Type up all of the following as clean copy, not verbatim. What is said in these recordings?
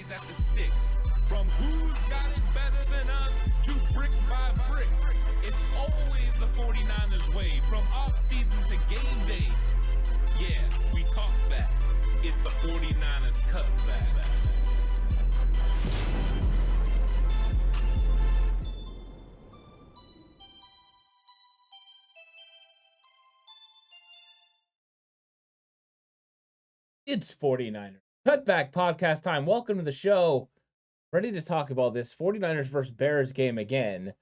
always at the stick. From who's got it better than us to brick by brick. It's always the 49ers way. From offseason to game day. Yeah, we talk back. It's the 49ers Cutback. It's 49ers Cutback Podcast time. Welcome to the show. Ready to talk about this 49ers versus Bears game again.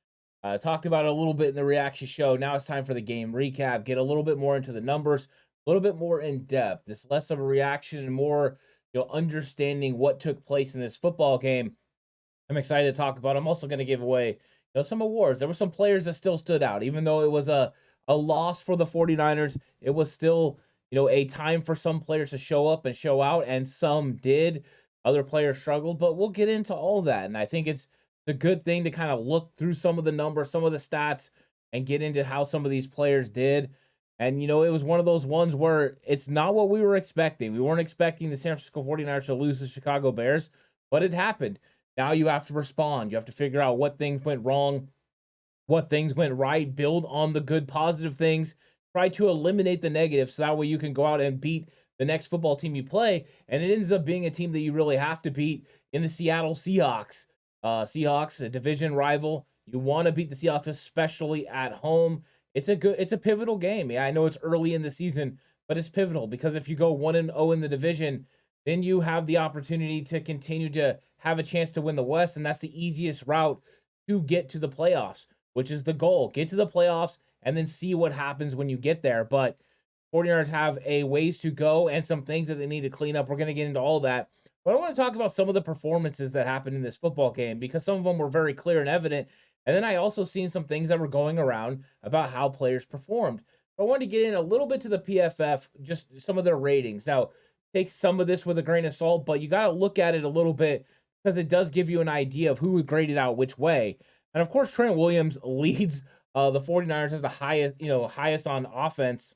Talked about it a little bit in the reaction show. Now it's time for the game recap. Get a little bit more into the numbers, a little bit more in depth. It's less of a reaction and more, understanding what took place in this football game. I'm excited to talk about. I'm also going to give away, some awards. There were some players that still stood out, even though it was a loss for the 49ers. It was still, a time for some players to show up and show out, and some did. Other players struggled, but we'll get into all that. And I think it's a good thing to kind of look through some of the numbers, some of the stats, and get into how some of these players did. And, it was one of those ones where it's not what we were expecting. We weren't expecting the San Francisco 49ers to lose to the Chicago Bears, but it happened. Now you have to respond. You have to figure out what things went wrong, what things went right, build on the good, positive things, try to eliminate the negatives so that way you can go out and beat the next football team you play. And it ends up being a team that you really have to beat in the Seattle Seahawks. Seahawks, a division rival. You want to beat the Seahawks, especially at home. It's a pivotal game. Yeah, I know it's early in the season, but it's pivotal because if you go 1-0 in the division, then you have the opportunity to continue to have a chance to win the West, and that's the easiest route to get to the playoffs, which is the goal. Get to the playoffs and then see what happens when you get there. But 49ers have a ways to go and some things that they need to clean up. We're going to get into all that. But I want to talk about some of the performances that happened in this football game because some of them were very clear and evident. And then I also seen some things that were going around about how players performed. I wanted to get in a little bit to the PFF, just some of their ratings. Now, take some of this with a grain of salt, but you got to look at it a little bit because it does give you an idea of who graded out which way. And of course, Trent Williams leads the 49ers as the highest on offense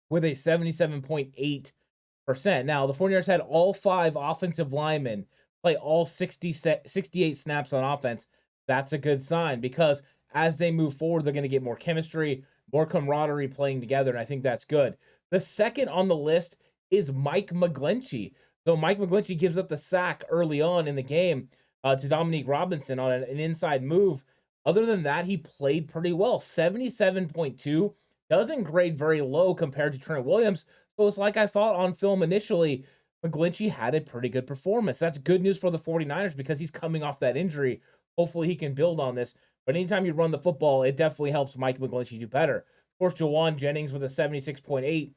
with a 77.8%. Now, the 49ers had all 5 offensive linemen play all 68 snaps on offense. That's a good sign because as they move forward, they're going to get more chemistry, more camaraderie playing together, and I think that's good. The second on the list is Mike Mcglinchey. So Mike Mcglinchey gives up the sack early on in the game to Dominique Robinson on an inside move. Other than that, he played pretty well. 77.2 doesn't grade very low compared to Trent Williams. So it's like I thought on film initially, Mcglinchey had a pretty good performance. That's good news for the 49ers because he's coming off that injury. Hopefully he can build on this. But anytime you run the football, it definitely helps Mike Mcglinchey do better. Of course, Juwan Jennings with a 76.8. Of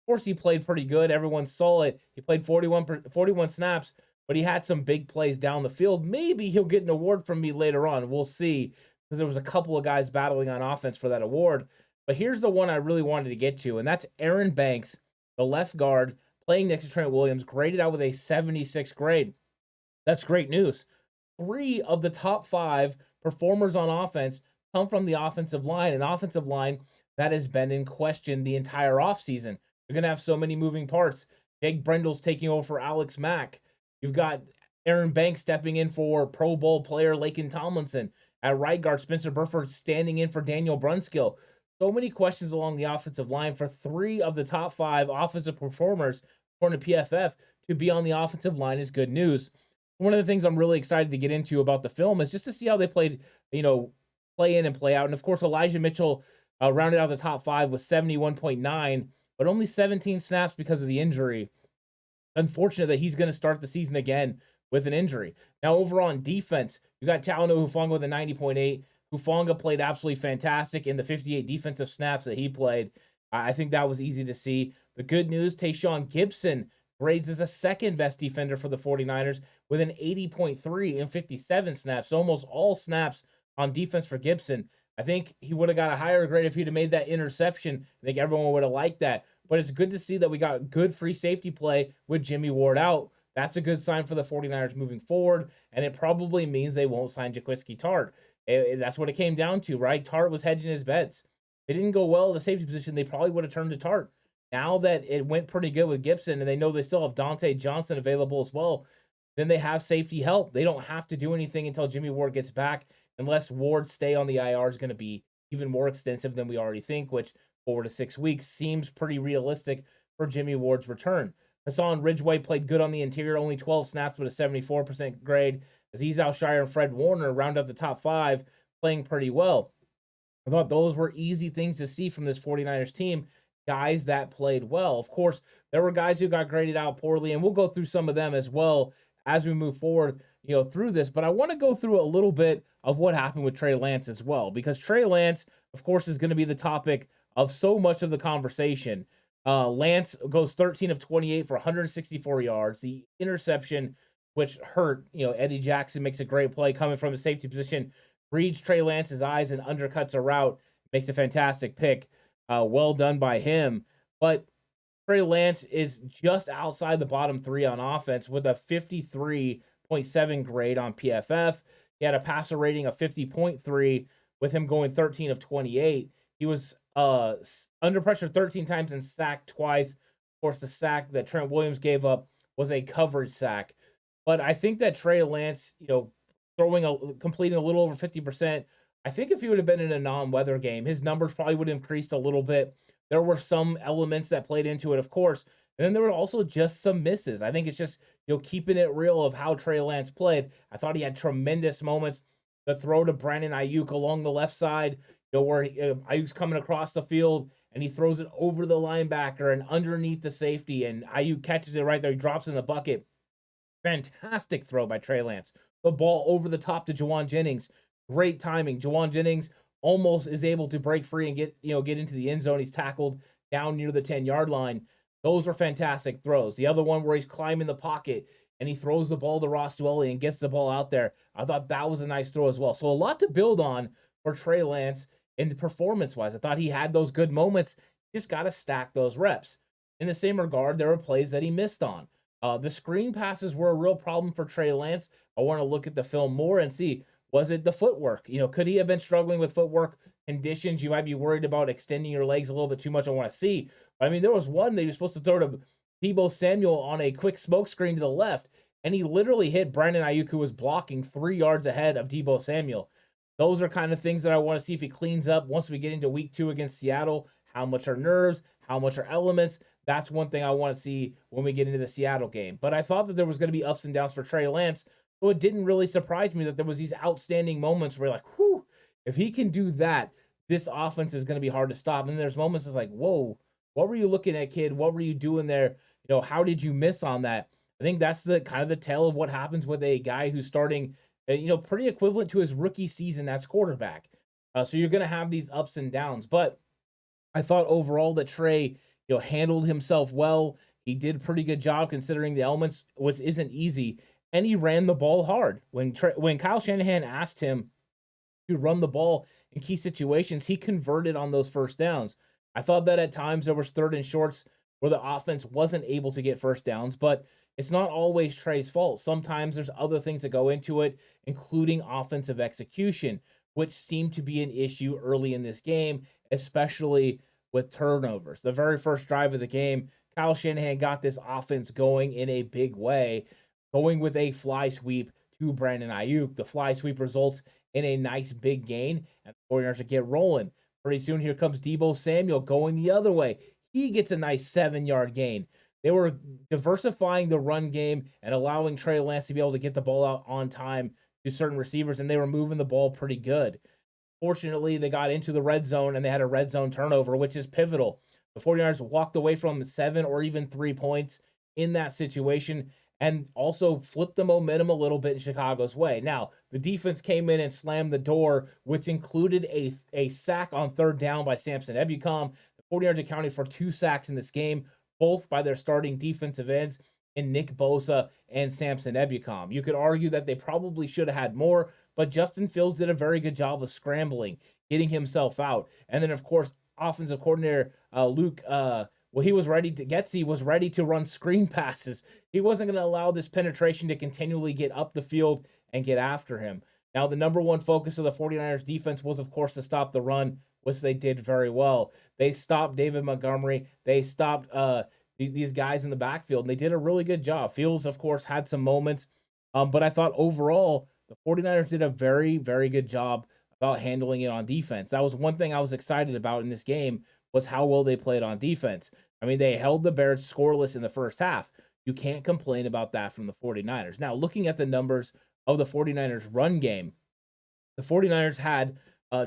course, he played pretty good. Everyone saw it. He played 41 snaps, but he had some big plays down the field. Maybe he'll get an award from me later on. We'll see, because there was a couple of guys battling on offense for that award. But here's the one I really wanted to get to, and that's Aaron Banks, the left guard, playing next to Trent Williams, graded out with a 76 grade. That's great news. 3 of the top 5 performers on offense come from the offensive line, an offensive line that has been in question the entire offseason. You're going to have so many moving parts. Jake Brendel's taking over for Alex Mack. You've got Aaron Banks stepping in for Pro Bowl player Laken Tomlinson. At right guard, Spencer Burford standing in for Daniel Brunskill. So many questions along the offensive line for 3 of the top 5 offensive performers, according to PFF, to be on the offensive line is good news. One of the things I'm really excited to get into about the film is just to see how they played, play in and play out. And of course, Elijah Mitchell rounded out the top 5 with 71.9, but only 17 snaps because of the injury. Unfortunate that he's going to start the season again with an injury. Now, over on defense, you got Talino Jufango with a 90.8. Jufango played absolutely fantastic in the 58 defensive snaps that he played. I think that was easy to see. The good news, Tayshaun Gibson grades as a second best defender for the 49ers with an 80.3 in 57 snaps. Almost all snaps on defense for Gibson. I think he would have got a higher grade if he'd have made that interception. I think everyone would have liked that. But it's good to see that we got good free safety play with Jimmy Ward out. That's a good sign for the 49ers moving forward, and it probably means they won't sign Jaquiski Tartt. That's what it came down to, right? Tartt was hedging his bets. If it didn't go well at the safety position, they probably would have turned to Tartt. Now that it went pretty good with Gibson, and they know they still have Dante Johnson available as well, then they have safety help. They don't have to do anything until Jimmy Ward gets back, unless Ward's stay on the IR is going to be even more extensive than we already think, which 4 to 6 weeks seems pretty realistic for Jimmy Ward's return. Hassan Ridgeway played good on the interior, only 12 snaps with a 74% grade. Azeez Al-Shire and Fred Warner round up the top 5, playing pretty well. I thought those were easy things to see from this 49ers team, guys that played well. Of course, there were guys who got graded out poorly, and we'll go through some of them as well as we move forward, through this. But I want to go through a little bit of what happened with Trey Lance as well, because Trey Lance, of course, is going to be the topic of so much of the conversation. Lance goes 13 of 28 for 164 yards. The interception, which hurt, Eddie Jackson makes a great play coming from the safety position, reads Trey Lance's eyes and undercuts a route, makes a fantastic pick. Well done by him. But Trey Lance is just outside the bottom 3 on offense with a 53.7 grade on PFF. He had a passer rating of 50.3 with him going 13 of 28. He was under pressure 13 times and sacked twice. Of course, the sack that Trent Williams gave up was a coverage sack. But I think that Trey Lance, completing a little over 50%, I think if he would have been in a non-weather game, his numbers probably would have increased a little bit. There were some elements that played into it, of course. And then there were also just some misses. I think it's just, keeping it real of how Trey Lance played. I thought he had tremendous moments. The throw to Brandon Ayuk along the left side, where Ayuk's coming across the field and he throws it over the linebacker and underneath the safety, and Ayuk catches it right there. He drops in the bucket. Fantastic throw by Trey Lance. The ball over the top to Juwan Jennings. Great timing. Juwan Jennings almost is able to break free and get into the end zone. He's tackled down near the 10-yard line. Those are fantastic throws. The other one where he's climbing the pocket and he throws the ball to Ross Dwelley and gets the ball out there, I thought that was a nice throw as well. So a lot to build on for Trey Lance in performance-wise. I thought he had those good moments. Just got to stack those reps. In the same regard, there were plays that he missed on. The screen passes were a real problem for Trey Lance. I want to look at the film more and see, was it the footwork? Could he have been struggling with footwork conditions? You might be worried about extending your legs a little bit too much. I want to see. But, there was one that he was supposed to throw to Deebo Samuel on a quick smoke screen to the left, and he literally hit Brandon Ayuk, who was blocking 3 yards ahead of Deebo Samuel. Those are kind of things that I want to see if he cleans up once we get into week 2 against Seattle. How much are nerves? How much are elements? That's one thing I want to see when we get into the Seattle game. But I thought that there was going to be ups and downs for Trey Lance, so it didn't really surprise me that there was these outstanding moments where you're like, whew, if he can do that, this offense is going to be hard to stop. And there's moments that's like, whoa, what were you looking at, kid? What were you doing there? How did you miss on that? I think that's the kind of the tale of what happens with a guy who's starting, pretty equivalent to his rookie season as quarterback. So you're going to have these ups and downs. But I thought overall that Trey, handled himself well. He did a pretty good job considering the elements, which isn't easy. And he ran the ball hard. When Kyle Shanahan asked him to run the ball in key situations, he converted on those first downs. I thought that at times there was 3rd and shorts where the offense wasn't able to get first downs, but it's not always Trey's fault. Sometimes there's other things that go into it, including offensive execution, which seemed to be an issue early in this game, especially with turnovers. The very first drive of the game, Kyle Shanahan got this offense going in a big way, going with a fly sweep to Brandon Ayuk. The fly sweep results in a nice big gain, and the 49ers get rolling. Pretty soon, here comes Deebo Samuel going the other way. He gets a nice 7-yard gain. They were diversifying the run game and allowing Trey Lance to be able to get the ball out on time to certain receivers, and they were moving the ball pretty good. Fortunately, they got into the red zone, and they had a red zone turnover, which is pivotal. The 49ers walked away from 7 or even 3 points in that situation and also flipped the momentum a little bit in Chicago's way. Now, the defense came in and slammed the door, which included a sack on 3rd down by Samson Ebukam. The 49ers accounted for 2 sacks in this game, both by their starting defensive ends in Nick Bosa and Samson Ebukam. You could argue that they probably should have had more, but Justin Fields did a very good job of scrambling, getting himself out. And then, of course, offensive coordinator Luke, he was ready to run screen passes. He wasn't going to allow this penetration to continually get up the field and get after him. Now, the number one focus of the 49ers defense was, of course, to stop the run, which they did very well. They stopped David Montgomery. They stopped these guys in the backfield, and they did a really good job. Fields, of course, had some moments But I thought overall, the 49ers did a very, very good job about handling it on defense. That was one thing I was excited about in this game, was how well they played on defense. I mean, they held the Bears scoreless in the first half. You can't complain about that from the 49ers. Now, looking at the numbers of the 49ers run game, the 49ers had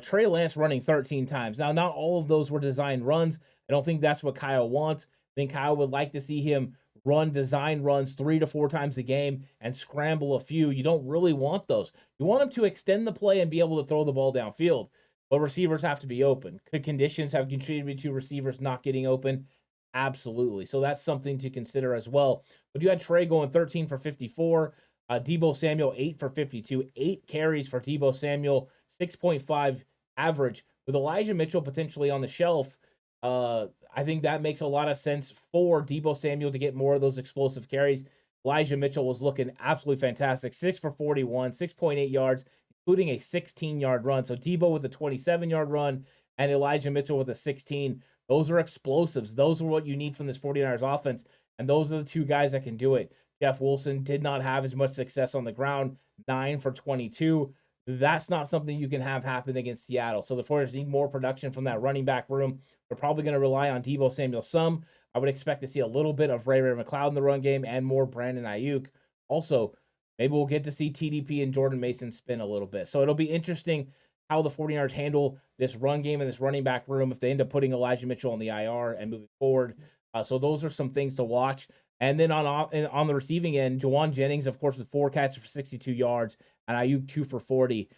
Trey Lance running 13 times. Now, not all of those were designed runs. I don't think that's what Kyle wants. I think Kyle would like to see him run design runs 3 to 4 times a game and scramble a few. You don't really want those. You want him to extend the play and be able to throw the ball downfield. But receivers have to be open. Could conditions have contributed to receivers not getting open? Absolutely. So that's something to consider as well. But you had Trey going 13 for 54. Deebo Samuel 8 for 52. 8 carries for Deebo Samuel. 6.5 average. With Elijah Mitchell potentially on the shelf, I think that makes a lot of sense for Deebo Samuel to get more of those explosive carries. Elijah Mitchell was looking absolutely fantastic. 6 for 41, 6.8 yards, including a 16-yard run. So Deebo with a 27-yard run and Elijah Mitchell with a 16. Those are explosives. Those are what you need from this 49ers offense, and those are the two guys that can do it. Jeff Wilson did not have as much success on the ground, 9 for 22. That's not something you can have happen against Seattle. So the 49ers need more production from that running back room. They're probably going to rely on Deebo Samuel some. I would expect to see a little bit of Ray McLeod in the run game and more Brandon Ayuk. Also, maybe we'll get to see TDP and Jordan Mason spin a little bit. So it'll be interesting how the 49ers handle this run game and this running back room if they end up putting Elijah Mitchell on the IR and moving forward. So those are some things to watch. And then on the receiving end, Juwan Jennings, of course, with 4 catches for 62 yards and Ayuk 2 for 40.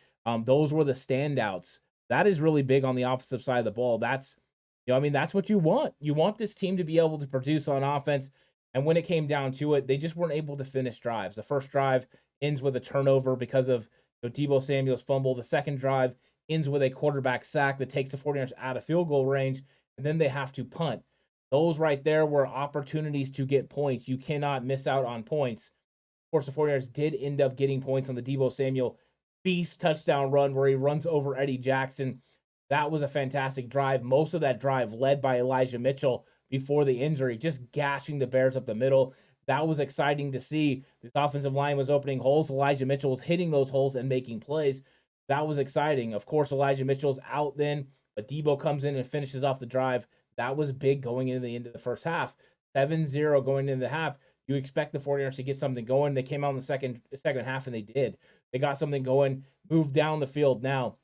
Those were the standouts. That is really big on the offensive side of the ball. That's what you want. You want this team to be able to produce on offense. And when it came down to it, they just weren't able to finish drives. The first drive ends with a turnover because of Deebo Samuel's fumble. The second drive ends with a quarterback sack that takes the 49ers out of field goal range, and then they have to punt. Those right there were opportunities to get points. You cannot miss out on points. Of course, the 49ers did end up getting points on the Deebo Samuel beast touchdown run where he runs over Eddie Jackson. That was a fantastic drive. Most of that drive led by Elijah Mitchell before the injury, just gashing the Bears up the middle. That was exciting to see. This offensive line was opening holes. Elijah Mitchell was hitting those holes and making plays. That was exciting. Of course, Elijah Mitchell's out then, but Deebo comes in and finishes off the drive. That was big going into the end of the first half. 7-0 going into the half. You expect the 49ers to get something going. They came out in the second half, and they did. They got something going, moved down the field. Now,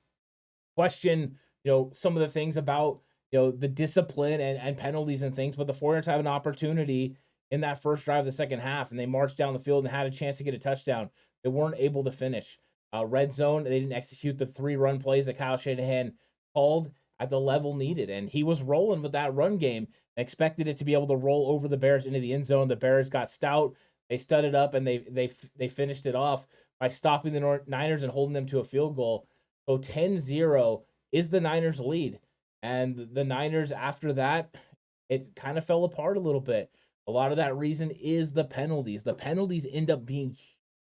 question, some of the things about, the discipline and penalties and things, but the 49ers have an opportunity in that first drive of the second half, and they marched down the field and had a chance to get a touchdown. They weren't able to finish. Red zone, they didn't execute the 3 run plays that Kyle Shanahan called at the level needed, and he was rolling with that run game and expected it to be able to roll over the Bears into the end zone. The Bears got stout. They studded up, and they finished it off by stopping the Niners and holding them to a field goal. So 10-0 is the Niners' lead. And the Niners, after that, it kind of fell apart a little bit. A lot of that reason is the penalties. The penalties end up being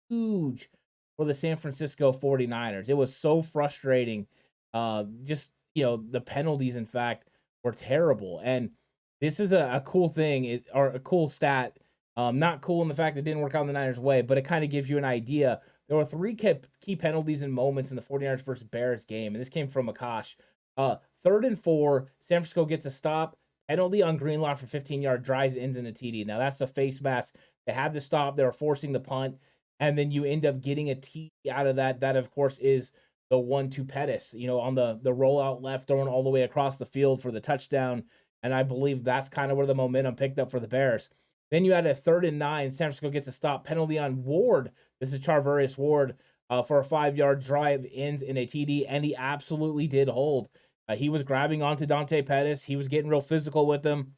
huge for the San Francisco 49ers. It was so frustrating. The penalties, in fact, were terrible. And this is a cool thing, or a cool stat. Not cool in the fact that it didn't work out in the Niners' way, but it kind of gives you an idea. There were 3 key penalties and moments in the 49ers versus Bears game, and this came from Akash. 3rd and 4, San Francisco gets a stop. Penalty on Greenlaw for 15-yard drives, ends in a TD. Now, that's a face mask. They had to stop. They were forcing the punt, and then you end up getting a TD out of that. That, of course, is the one to Pettis, on the rollout left, throwing all the way across the field for the touchdown. And I believe that's kind of where the momentum picked up for the Bears. Then you had a 3rd and 9. San Francisco gets a stop. Penalty on Ward. This is Charvarius Ward for a 5-yard drive, ends in a TD, and he absolutely did hold. He was grabbing onto Dante Pettis. He was getting real physical with him.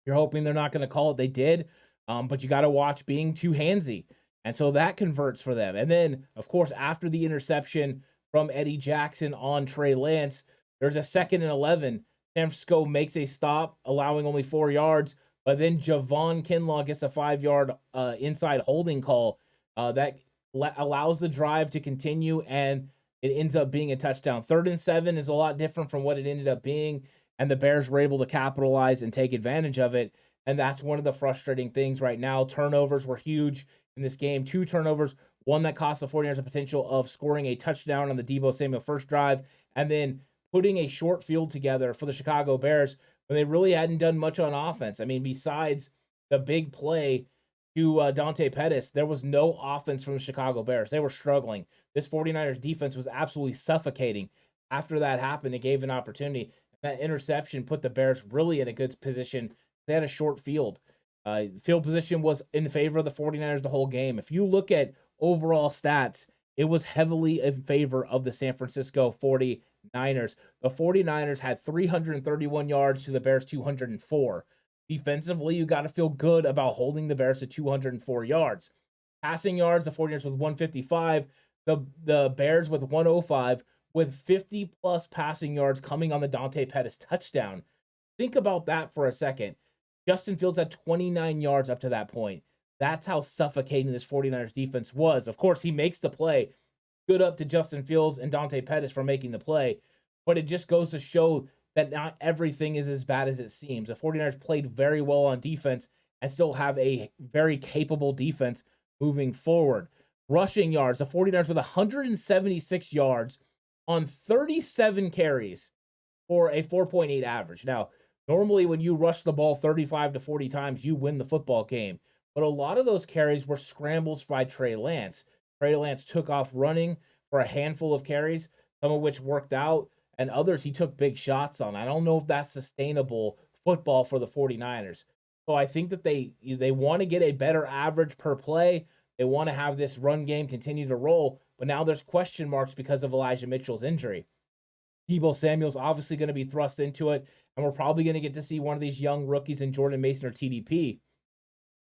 You're hoping they're not going to call it. They did, but you got to watch being too handsy. And so that converts for them. And then, of course, after the interception from Eddie Jackson on Trey Lance, there's a 2nd and 11. San Francisco makes a stop, allowing only 4 yards. But then Javon Kinlaw gets a 5-yard inside holding call that allows the drive to continue, and it ends up being a touchdown. 3rd and 7 is a lot different from what it ended up being, and the Bears were able to capitalize and take advantage of it. And that's one of the frustrating things right now. Turnovers were huge in this game. 2 turnovers, one that cost the 49ers the potential of scoring a touchdown on the Deebo Samuel first drive, and then putting a short field together for the Chicago Bears when they really hadn't done much on offense. I mean, besides the big play to Dante Pettis, there was no offense from the Chicago Bears. They were struggling. This 49ers defense was absolutely suffocating. After that happened, it gave an opportunity. That interception put the Bears really in a good position. They had a short field. Field position was in favor of the 49ers the whole game. If you look at overall stats, it was heavily in favor of the San Francisco 49ers. The 49ers had 331 yards to the Bears 204. Defensively, you got to feel good about holding the Bears to 204 yards. Passing yards, the 49ers with 155. The Bears with 105, with 50-plus passing yards coming on the Dante Pettis touchdown. Think about that for a second. Justin Fields had 29 yards up to that point. That's how suffocating this 49ers defense was. Of course, he makes the play. Good up to Justin Fields and Dante Pettis for making the play. But it just goes to show that not everything is as bad as it seems. The 49ers played very well on defense and still have a very capable defense moving forward. Rushing yards, the 49ers with 176 yards on 37 carries for a 4.8 average. Now, normally when you rush the ball 35 to 40 times, you win the football game. But a lot of those carries were scrambles by Trey Lance. Trey Lance took off running for a handful of carries, some of which worked out, and others he took big shots on. I don't know if that's sustainable football for the 49ers. So I think that they want to get a better average per play. They want to have this run game continue to roll, but now there's question marks because of Elijah Mitchell's injury. Deebo Samuel's obviously going to be thrust into it, and we're probably going to get to see one of these young rookies in Jordan Mason or TDP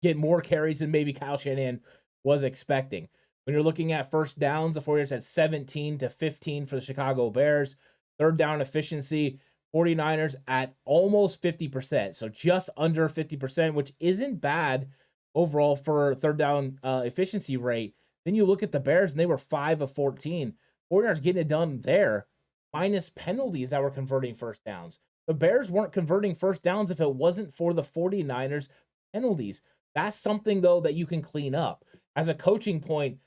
get more carries than maybe Kyle Shanahan was expecting. When you're looking at first downs, the 49ers had 17 to 15 for the Chicago Bears. Third down efficiency, 49ers at almost 50%, so just under 50%, which isn't bad overall for third down efficiency rate. Then you look at the Bears, and they were 5 of 14. 49ers getting it done there, minus penalties that were converting first downs. The Bears weren't converting first downs if it wasn't for the 49ers penalties. That's something, though, that you can clean up. As a coaching point,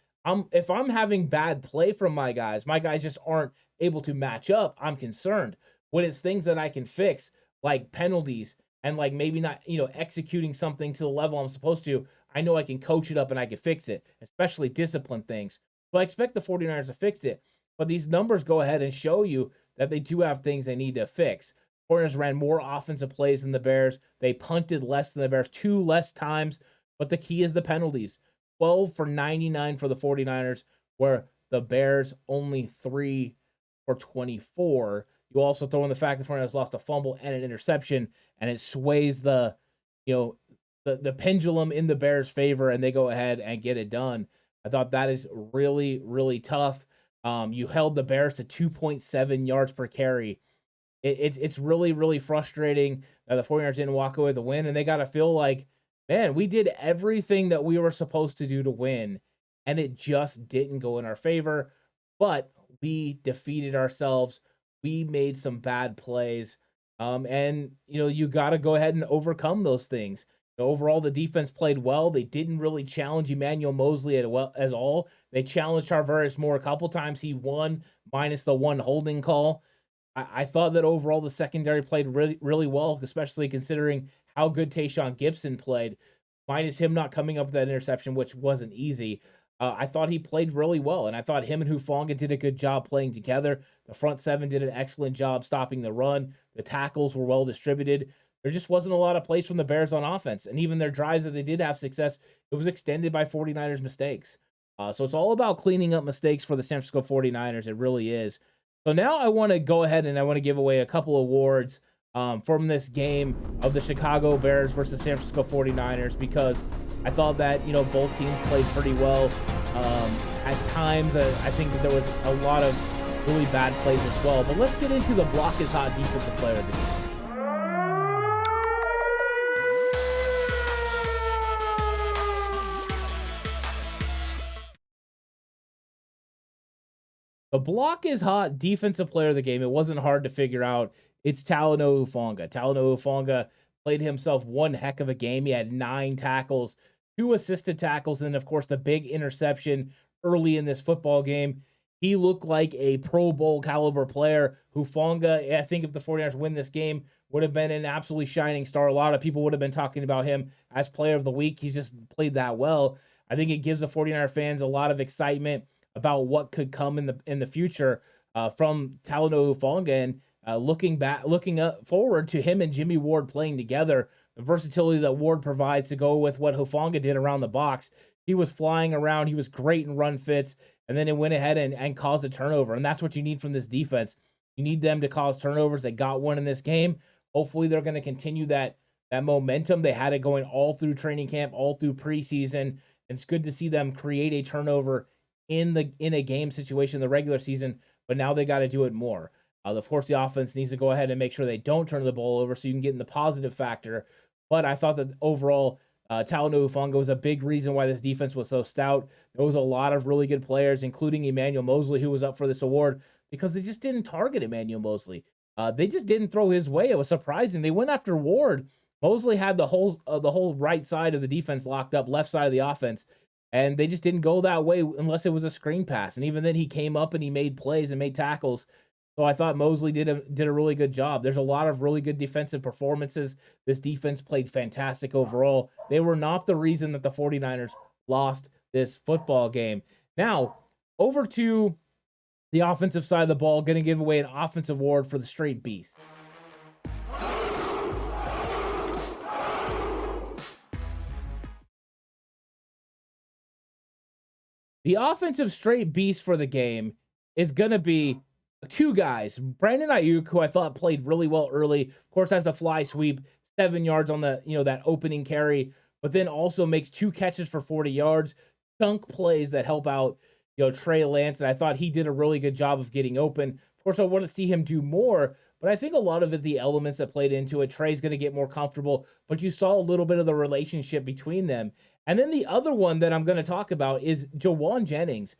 if I'm having bad play from my guys just aren't able to match up, I'm concerned. When it's things that I can fix, like penalties, and like maybe not, executing something to the level I'm supposed to, I know I can coach it up and I can fix it, especially discipline things. So I expect the 49ers to fix it. But these numbers go ahead and show you that they do have things they need to fix. 49ers ran more offensive plays than the Bears. They punted less than the Bears, 2 less times. But the key is the penalties. 12 for 99 for the 49ers, where the Bears only 3 for 24. You also throw in the fact the 49ers lost a fumble and an interception, and it sways the pendulum in the Bears' favor, and they go ahead and get it done. I thought that is really, really tough. You held the Bears to 2.7 yards per carry. It's really, really frustrating that the 49ers didn't walk away with the win, and they got to feel like, man, we did everything that we were supposed to do to win, and it just didn't go in our favor. But we defeated ourselves. We made some bad plays, and you got to go ahead and overcome those things. Overall, the defense played well. They didn't really challenge Emmanuel Mosley as all. They challenged Tarvarius Moore a couple times. He won, minus the one holding call. I thought that overall the secondary played really, really well, especially considering how good Tayshaun Gibson played, minus him not coming up with that interception, which wasn't easy. I thought he played really well, and I thought him and Jufango did a good job playing together. The front seven did an excellent job stopping the run. The tackles were well distributed. There just wasn't a lot of plays from the Bears on offense, and even their drives that they did have success, it was extended by 49ers mistakes. So it's all about cleaning up mistakes for the San Francisco 49ers. It really is. So now I want to go ahead and I want to give away a couple awards from this game of the Chicago Bears versus San Francisco 49ers, because I thought that, both teams played pretty well. At times, I think that there was a lot of really bad plays as well. But let's get into the block is hot defensive player of the game. The block is hot defensive player of the game. It wasn't hard to figure out. It's Talino Jufango. Talino Jufango played himself one heck of a game. He had 9 tackles, 2 assisted tackles, and of course the big interception early in this football game. He looked like a Pro Bowl caliber player. Jufango, I think if the 49ers win this game, would have been an absolutely shining star. A lot of people would have been talking about him as player of the week. He's just played that well. I think it gives the 49er fans a lot of excitement about what could come in the future from Talino Jufango, and looking forward to him and Jimmy Ward playing together. The versatility that Ward provides to go with what Jufango did around the box. He was flying around. He was great in run fits, and then it went ahead and caused a turnover. And that's what you need from this defense. You need them to cause turnovers. They got one in this game. Hopefully they're going to continue that momentum. They had it going all through training camp, all through preseason. And it's good to see them create a turnover in a game situation in the regular season, but now they got to do it more. Of course, the offense needs to go ahead and make sure they don't turn the ball over so you can get in the positive factor. But I thought that overall, Talino Jufango was a big reason why this defense was so stout. There was a lot of really good players, including Emmanuel Mosley, who was up for this award, because they just didn't target Emmanuel Mosley. They just didn't throw his way. It was surprising. They went after Ward. Mosley had the whole right side of the defense locked up, left side of the offense, and they just didn't go that way unless it was a screen pass. And even then, he came up and he made plays and made tackles. So I thought Mosley did a really good job. There's a lot of really good defensive performances. This defense played fantastic overall. They were not the reason that the 49ers lost this football game. Now, over to the offensive side of the ball, going to give away an offensive award for the straight beast. The offensive straight beast for the game is going to be 2 guys. Brandon Ayuk, who I thought played really well early, of course, has the fly sweep, 7 yards on the, that opening carry, but then also makes 2 catches for 40 yards, chunk plays that help out, Trey Lance, and I thought he did a really good job of getting open. Of course, I want to see him do more, but I think a lot of it, the elements that played into it, Trey's going to get more comfortable, but you saw a little bit of the relationship between them. And then the other one that I'm going to talk about is Juwan Jennings.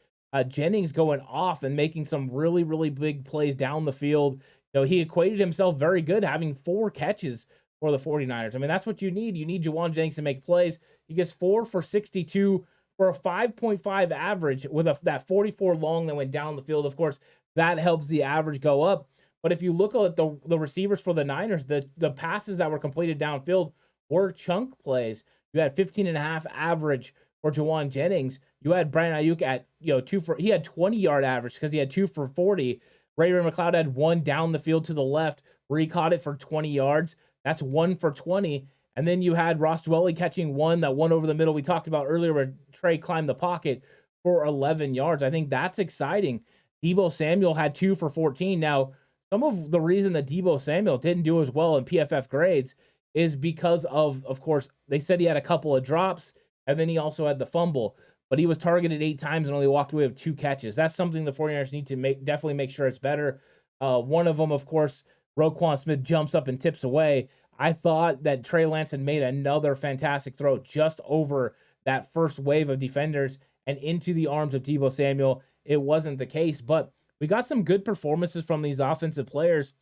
Jennings going off and making some really, really big plays down the field. He equated himself very good, having 4 catches for the 49ers. I mean, that's what you need. You need Juwan Jennings to make plays. He gets 4 for 62 for a 5.5 average with that 44 long that went down the field. Of course, that helps the average go up. But if you look at the receivers for the Niners, the passes that were completed downfield were chunk plays. You had 15.5 average for Juwan Jennings. You had Brandon Ayuk at he had 20-yard average because he had 2 for 40. Ray McLeod had 1 down the field to the left where he caught it for 20 yards. That's 1 for 20. And then you had Ross Dwelley catching that one over the middle we talked about earlier where Trey climbed the pocket for 11 yards. I think that's exciting. Deebo Samuel had 2 for 14. Now, some of the reason that Deebo Samuel didn't do as well in PFF grades is because of course, they said he had a couple of drops, and then he also had the fumble. But he was targeted 8 times and only walked away with 2 catches. That's something the 49ers need to definitely make sure it's better. One of them, of course, Roquan Smith jumps up and tips away. I thought that Trey Lance had made another fantastic throw just over that first wave of defenders and into the arms of Deebo Samuel. It wasn't the case, but we got some good performances from these offensive players,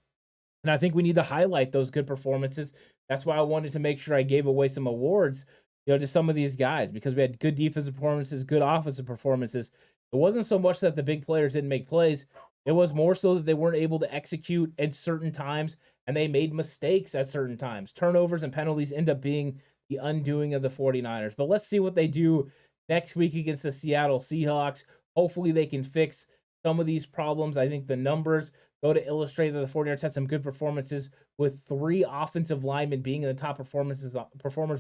and I think we need to highlight those good performances. That's why I wanted to make sure I gave away some awards, to some of these guys, because we had good defensive performances, good offensive performances. It wasn't so much that the big players didn't make plays. It was more so that they weren't able to execute at certain times, and they made mistakes at certain times. Turnovers and penalties end up being the undoing of the 49ers. But let's see what they do next week against the Seattle Seahawks. Hopefully they can fix some of these problems. I think the numbers go to illustrate that the 49ers had some good performances with 3 offensive linemen being in the top performers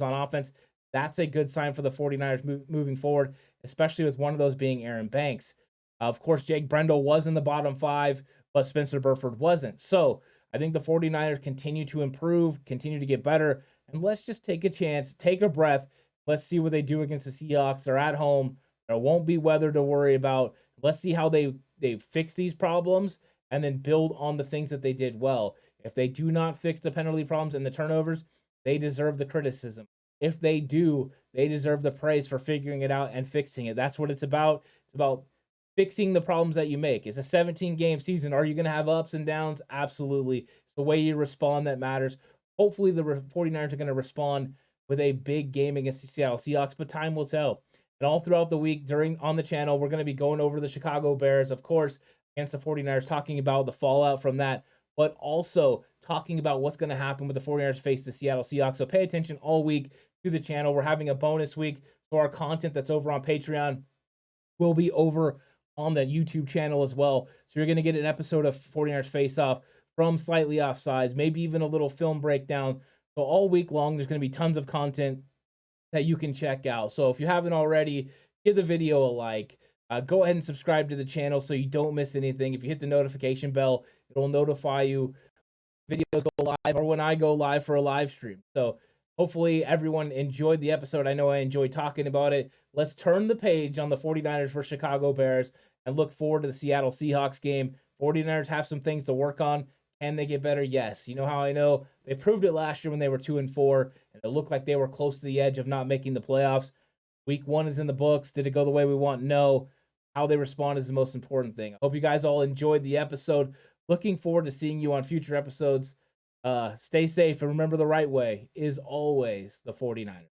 on offense. That's a good sign for the 49ers moving forward, especially with one of those being Aaron Banks. Of course, Jake Brendel was in the bottom 5, but Spencer Burford wasn't. So I think the 49ers continue to improve, continue to get better, and let's just take a chance, take a breath. Let's see what they do against the Seahawks. They're at home. There won't be weather to worry about. Let's see how they fix these problems and then build on the things that they did well. If they do not fix the penalty problems and the turnovers, they deserve the criticism. If they do, they deserve the praise for figuring it out and fixing it. That's what it's about. It's about fixing the problems that you make. It's a 17-game season. Are you going to have ups and downs? Absolutely. It's the way you respond that matters. Hopefully the 49ers are going to respond with a big game against the Seattle Seahawks, but time will tell. And all throughout the week on the channel, we're going to be going over the Chicago Bears, of course, against the 49ers, talking about the fallout from that, but also talking about what's going to happen with the 49ers face the Seattle Seahawks. So pay attention all week to the channel. We're having a bonus week, so our content that's over on Patreon will be over on the YouTube channel as well. So you're going to get an episode of 49ers Face Off from Slightly Offsides, maybe even a little film breakdown. So all week long, there's going to be tons of content that you can check out. So if you haven't already, give the video a like. Go ahead and subscribe to the channel so you don't miss anything. If you hit the notification bell, it'll notify you when videos go live or when I go live for a live stream. So hopefully everyone enjoyed the episode. I know I enjoyed talking about it. Let's turn the page on the 49ers versus Chicago Bears and look forward to the Seattle Seahawks game. 49ers have some things to work on. Can they get better? Yes. You know how I know? They proved it last year when they were 2-4, and it looked like they were close to the edge of not making the playoffs. Week 1 is in the books. Did it go the way we want? No. How they respond is the most important thing. I hope you guys all enjoyed the episode. Looking forward to seeing you on future episodes. Stay safe, and remember, the right way is always the 49ers.